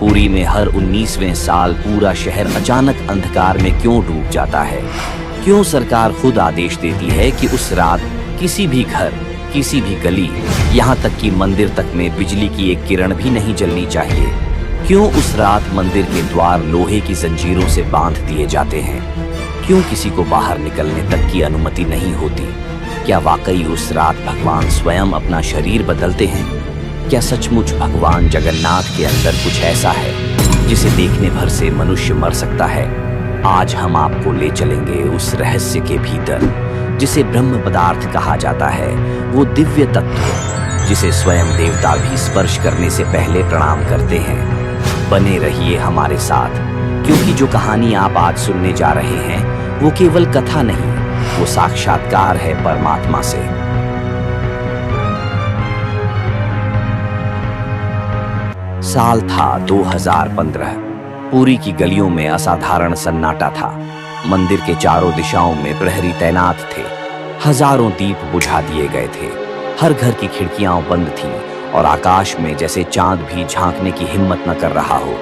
पुरी में हर 19वें साल पूरा शहर अचानक अंधकार में क्यों डूब जाता है? क्यों सरकार खुद आदेश देती है कि उस रात किसी भी घर, किसी भी गली, यहाँ तक कि मंदिर तक में बिजली की एक किरण भी नहीं जलनी चाहिए? क्यों उस रात मंदिर के द्वार लोहे की जंजीरों से बांध दिए जाते हैं? क्यों किसी को बाहर निकलने तक की अनुमति नहीं होती? क्या वाकई उस रात भगवान स्वयं अपना शरीर बदलते हैं? क्या सचमुच भगवान जगन्नाथ के अंदर कुछ ऐसा है जिसे देखने भर से मनुष्य मर सकता है? आज हम आपको ले चलेंगे उस रहस्य के भीतर जिसे ब्रह्म पदार्थ कहा जाता है, वो दिव्य तत्व जिसे स्वयं देवता भी स्पर्श करने से पहले प्रणाम करते हैं। बने रहिए हमारे साथ, क्योंकि जो कहानी आप आज सुनने जा रहे हैं वो केवल कथा नहीं, वो साक्षात्कार है परमात्मा से। साल था 2015। पुरी की गलियों में असाधारण सन्नाटा था। मंदिर के चारों दिशाओं में प्रहरी तैनात थे। हजारों दीप बुझा दिए गए थे। हर घर की खिड़कियां बंद थीं और आकाश में जैसे चांद भी झांकने की हिम्मत न कर रहा हो।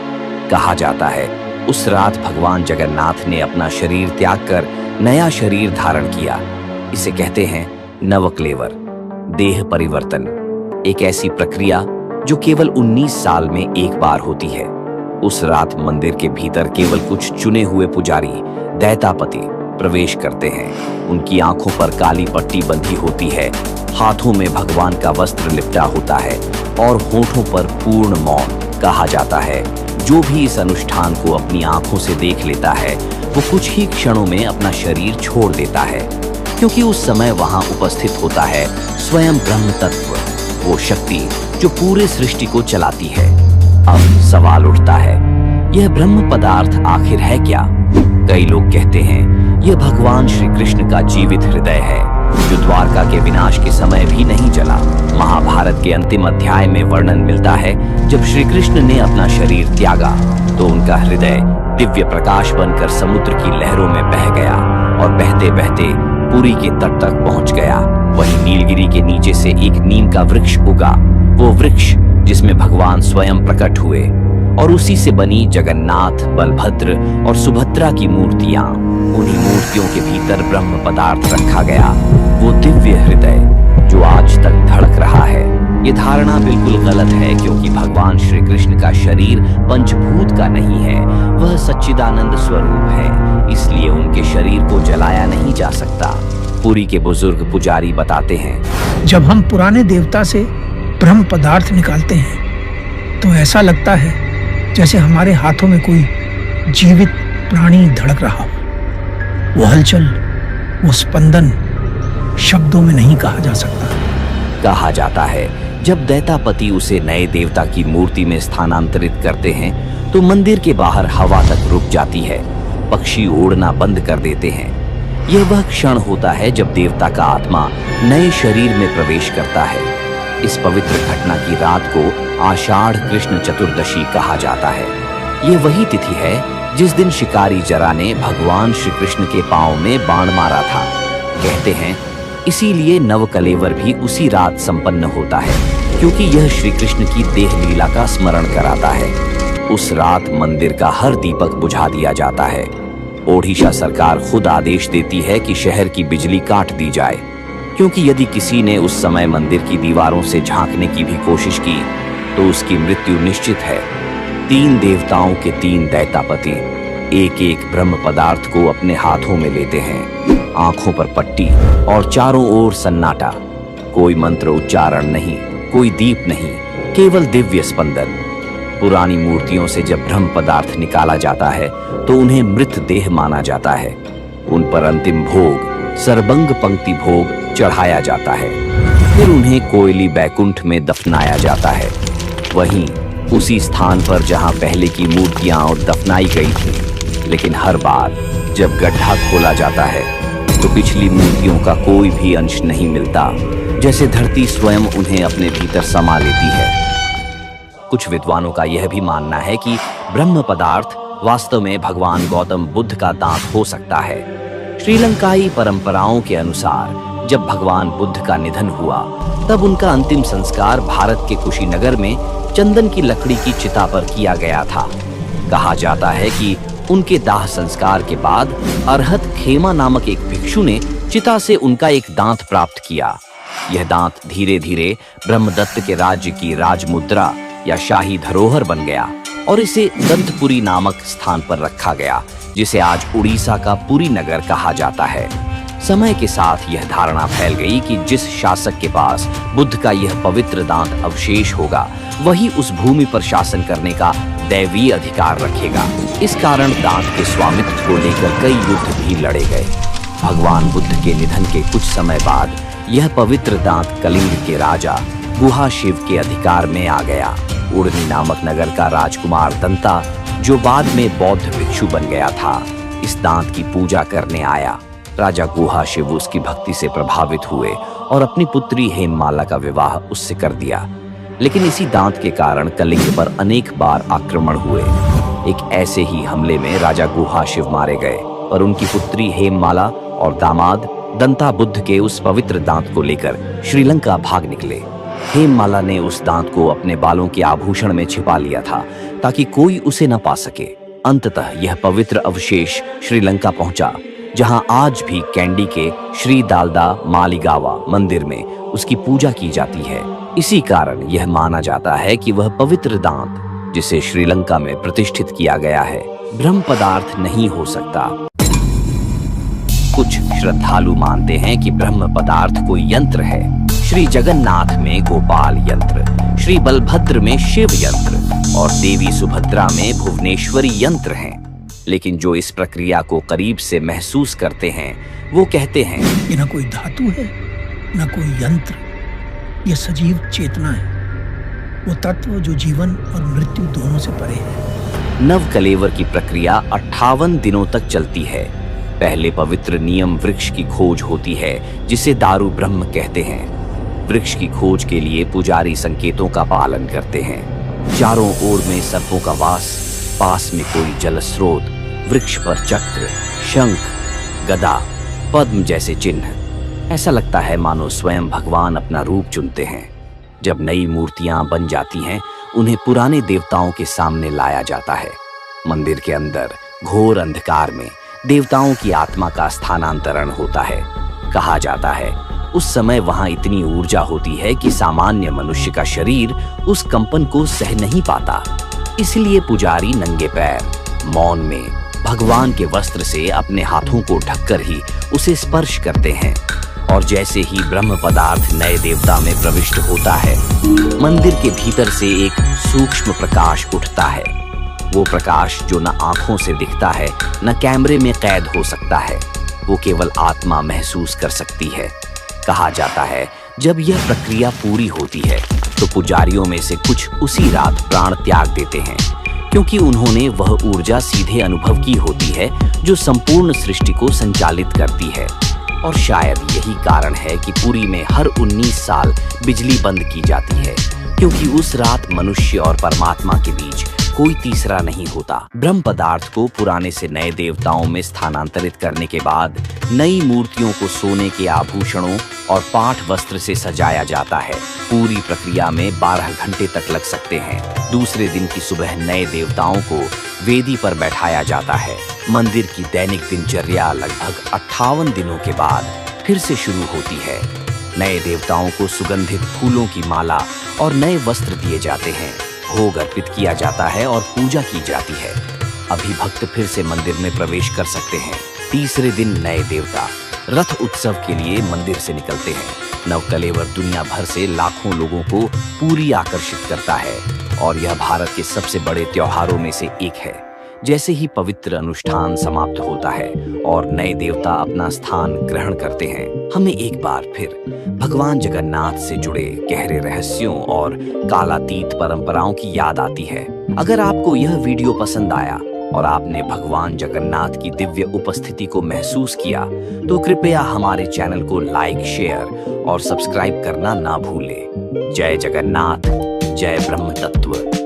कहा जाता है उस रात भगवान जगन्नाथ ने अपना शरीर त्याग कर नया शरीर धारण किया। इसे कहते हैं नवकलेवर, देह परिवर्तन। एक ऐसी प्रक्रिया जो केवल 19 साल में एक बार होती है। उस रात मंदिर के भीतर केवल कुछ चुने हुए पुजारी, दैतापति प्रवेश करते हैं। उनकी आंखों पर काली पट्टी बंधी होती है, हाथों में भगवान का वस्त्र लिपटा होता है और होठों पर पूर्ण मौन। कहा जाता है जो भी इस अनुष्ठान को अपनी आंखों से देख लेता है वो कुछ ही क्षणों में अपना शरीर छोड़ देता है, क्योंकि उस समय वहां उपस्थित होता है स्वयं ब्रह्म तत्व, वो शक्ति जो पूरे सृष्टि को चलाती है। अब सवाल उठता है, यह ब्रह्म पदार्थ आखिर है क्या? कई लोग कहते हैं यह भगवान श्री कृष्ण का जीवित हृदय है, जो द्वारका के विनाश के समय भी नहीं जला। महाभारत के अंतिम अध्याय में वर्णन मिलता है, जब श्री कृष्ण ने अपना शरीर त्यागा तो उनका हृदय दिव्य प्रकाश बनकर समुद्र की लहरों में बह गया और बहते बहते पुरी के तट तक पहुंच गया। वहीं नीलगिरी के नीचे से एक नीम का वृक्ष उगा, वो वृक्ष जिसमें भगवान स्वयं प्रकट हुए, और उसी से बनी जगन्नाथ, बलभद्र और सुभद्रा की मूर्तियां। उन्हीं मूर्तियों के भीतर ब्रह्म पदार्थ रखा गया, वो दिव्य हृदय जो आज तक धड़क रहा है। ये धारणा बिल्कुल गलत है, क्योंकि भगवान श्री कृष्ण का शरीर पंचभूत का नहीं है, वह सच्चिदानंद स्वरूप है, इसलिए उनके शरीर को जलाया नहीं जा सकता। पुरी के बुजुर्ग पुजारी बताते हैं, जब हम पुराने देवता से ब्रह्म पदार्थ निकालते हैं तो ऐसा लगता है जैसे हमारे हाथों में कोई जीवित प्राणी धड़क रहा हो। वो हलचल, वो स्पंदन शब्दों में नहीं कहा जा सकता। कहा जाता है जब दैतापति उसे नए देवता की मूर्ति में स्थानांतरित करते हैं तो मंदिर के बाहर हवा तक रुक जाती है, पक्षी उड़ना बंद कर देते हैं। यह वह क्षण होता है जब देवता का आत्मा नए शरीर में प्रवेश करता है। इस पवित्र घटना की रात को आषाढ़ कृष्ण चतुर्दशी कहा जाता है। ये वही तिथि है जिस दिन शिकारी जरा ने भगवान श्री कृष्ण के पांव में बाण मारा था। कहते हैं इसीलिए नवकलेवर भी उसी रात संपन्न होता है, क्योंकि यह श्री कृष्ण की देह लीला का स्मरण कराता है। उस रात मंदिर का हर दीपक बुझा दिया जाता है। ओडिशा सरकार खुद आदेश देती है कि शहर की बिजली काट दी जाए, क्योंकि यदि किसी ने उस समय मंदिर की दीवारों से झांकने की भी कोशिश की तो उसकी मृत्यु निश्चित है। 3 देवताओं के 3 दैतापति एक एक ब्रह्म पदार्थ को अपने हाथों में लेते हैं। आंखों पर पट्टी और चारों ओर सन्नाटा। कोई मंत्र उच्चारण नहीं, कोई दीप नहीं, केवल दिव्य स्पंदन। पुरानी मूर्तियों से जब ब्रह्म पदार्थ निकाला जाता है तो उन्हें मृत देह माना जाता है। उन पर अंतिम भोग, सरबंग पंक्ति भोग चढ़ाया जाता है। फिर उन्हें कोयली बैकुंठ में दफनाया जाता है, वहीं उसी स्थान पर जहां पहले की मूर्तियां और दफनाई गई थी। लेकिन हर बार जब गड्ढा खोला जाता है तो पिछली मूर्तियों का कोई भी अंश नहीं मिलता, जैसे धरती स्वयं उन्हें अपने भीतर समा लेती है। कुछ विद्वानों का यह भी मानना है कि ब्रह्म पदार्थ वास्तव में भगवान गौतम बुद्ध का दांत हो सकता है। श्रीलंकाई परंपराओं के अनुसार जब भगवान बुद्ध का निधन हुआ तब उनका अंतिम संस्कार भारत के कुशीनगर में चंदन की लकड़ी की चिता पर किया गया था। कहा जाता है कि उनके दाह संस्कार के बाद अरहत खेमा नामक एक भिक्षु ने चिता से उनका एक दांत प्राप्त किया। यह दांत धीरे धीरे ब्रह्मदत्त के राज्य की राजमुद्रा या शाही धरोहर बन गया और इसे दंतपुरी नामक स्थान पर रखा गया, जिसे आज उड़ीसा का पुरी नगर कहा जाता है। समय के साथ यह धारणा फैल गई कि जिस शासक के पास बुद्ध का यह पवित्र दांत अवशेष होगा, वही उस भूमि पर शासन करने का दैवीय अधिकार रखेगा। इस कारण दांत के स्वामित्व को लेकर कई युद्ध भी लड़े गए। भगवान बुद्ध के निधन के कुछ समय बाद यह पवित्र दांत कलिंग के राजा गुहा शिव के अधिकार में आ गया। उड़नी नामक नगर का राजकुमार दंता, जो बाद में बौद्ध भिक्षु बन गया था, इस दांत की पूजा करने आया। राजा गुहा शिव उसकी भक्ति से प्रभावित हुए और अपनी पुत्री हेममाला का विवाह उससे कर दिया। लेकिन इसी दांत के कारण कलिंग पर अनेक बार आक्रमण हुए। एक ऐसे ही हमले में राजा गुहा शिव मारे गए, पर उनकी पुत्री हेममाला और दामाद दंता बुद्ध के उस पवित्र दांत को लेकर श्रीलंका भाग निकले। हेममाला ने उस दांत को अपने बालों के आभूषण में छिपा लिया था ताकि कोई उसे न पा सके। अंततः यह पवित्र अवशेष श्रीलंका पहुंचा, जहां आज भी कैंडी के श्री दालदा मालिगावा मंदिर में उसकी पूजा की जाती है। इसी कारण यह माना जाता है कि वह पवित्र दांत, जिसे श्रीलंका में प्रतिष्ठित किया गया है, ब्रह्म पदार्थ नहीं हो सकता। कुछ श्रद्धालु मानते हैं कि ब्रह्म पदार्थ कोई यंत्र है। श्री जगन्नाथ में गोपाल यंत्र, श्री बलभद्र में शिव यंत्र और देवी सुभद्रा में भुवनेश्वरी यंत्र हैं। लेकिन जो इस प्रक्रिया को करीब से महसूस करते हैं, वो कहते हैं कि न कोई धातु है, न कोई यंत्र, यह सजीव चेतना है, वो तत्व जो जीवन और मृत्यु दोनों से परे है। नव कलेवर की प्रक्रिया 58 दिनों तक चलती है। पहले पवित्र नियम वृक्ष की खोज होती है, जिसे दारू ब्रह्म कहते हैं। वृक्ष की खोज के लिए पुजारी संकेतों का पालन करते हैं। चारों ओर में सर्पों का वास, पास में कोई जल स्रोत, वृक्ष पर चक्र, शंख, गदा, पद्म जैसे चिन्ह। ऐसा लगता है मानो स्वयं भगवान अपना रूप चुनते हैं। जब नई मूर्तियां बन जाती हैं, उन्हें पुराने देवताओं के सामने लाया जाता है। मंदिर के अंदर घोर अंधकार में देवताओं की आत्मा का स्थानांतरण होता है। कहा जाता है उस समय वहां इतनी ऊर्जा होती है कि सामान्य मनुष्य का शरीर उस कंपन को सह नहीं पाता। इसलिए पुजारी नंगे पैर, मौन में भगवान के वस्त्र से अपने हाथों को ढककर ही उसे स्पर्श करते हैं। और जैसे ही ब्रह्म पदार्थ नए देवता में प्रविष्ट होता है, मंदिर के भीतर से एक सूक्ष्म प्रकाश उठता है। वो प्रकाश जो न आंखों से दिखता है, न कैमरे में कैद हो सकता है, वो केवल आत्मा महसूस कर सकती है। कहा जाता है जब यह प्रक्रिया पूरी होती है तो पुजारियों में से कुछ उसी रात प्राण त्याग देते हैं, क्योंकि उन्होंने वह ऊर्जा सीधे अनुभव की होती है जो संपूर्ण सृष्टि को संचालित करती है। और शायद यही कारण है कि पुरी में हर 19 साल बिजली बंद की जाती है, क्योंकि उस रात मनुष्य और परमात्मा के बीच कोई तीसरा नहीं होता। ब्रह्म पदार्थ को पुराने से नए देवताओं में स्थानांतरित करने के बाद नई मूर्तियों को सोने के आभूषणों और पाठ वस्त्र से सजाया जाता है। पूरी प्रक्रिया में 12 घंटे तक लग सकते हैं। दूसरे दिन की सुबह नए देवताओं को वेदी पर बैठाया जाता है। मंदिर की दैनिक दिनचर्या लगभग 58 दिनों के बाद फिर से शुरू होती है। नए देवताओं को सुगंधित फूलों की माला और नए वस्त्र दिए जाते हैं। भोग अर्पित किया जाता है और पूजा की जाती है। अभी भक्त फिर से मंदिर में प्रवेश कर सकते हैं। तीसरे दिन नए देवता रथ उत्सव के लिए मंदिर से निकलते हैं। नवकलेवर दुनिया भर से लाखों लोगों को पूरी आकर्षित करता है और यह भारत के सबसे बड़े त्योहारों में से एक है। जैसे ही पवित्र अनुष्ठान समाप्त होता है और नए देवता अपना स्थान ग्रहण करते हैं, हमें एक बार फिर भगवान जगन्नाथ से जुड़े गहरे रहस्यों और कालातीत परंपराओं की याद आती है। अगर आपको यह वीडियो पसंद आया और आपने भगवान जगन्नाथ की दिव्य उपस्थिति को महसूस किया, तो कृपया हमारे चैनल को लाइक, शेयर और सब्सक्राइब करना ना भूलें। जय जगन्नाथ, जय ब्रह्म तत्व।